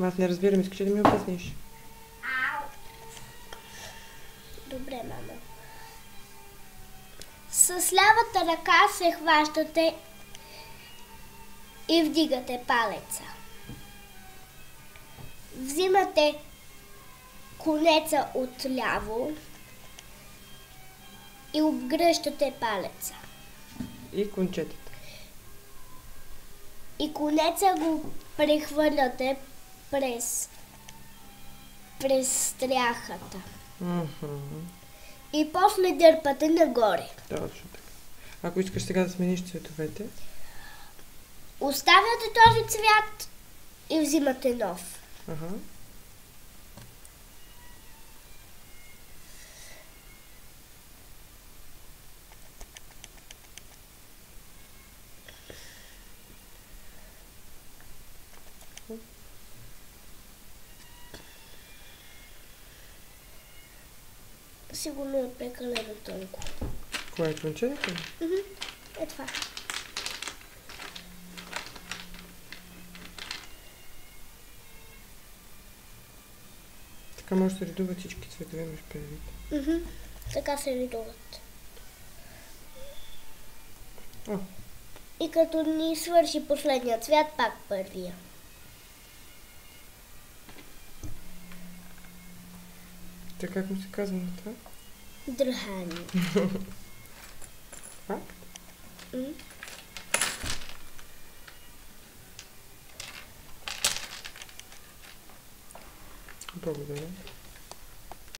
Аз не разбирам, искаш ли да ми обясниш? Добре, мама. С лявата ръка се хващате и вдигате палеца. Взимате конеца отляво и обгръщате палеца. И кончетата. И конеца го прехвърляте през стряхата. И после дърпате нагоре. Точно така. Ако искаш сега да смениш цветовете. Оставяте този цвят и взимате нов. Ага. Сигурно е прекалено тънко. Кое е кончетата? Е това. Така може да редуват всички цветове, имаш предвид. Така се редуват. О. И като ни свърши последния цвят, пак първия. Така как му се казва на това? Дръхани. А? Благодаря.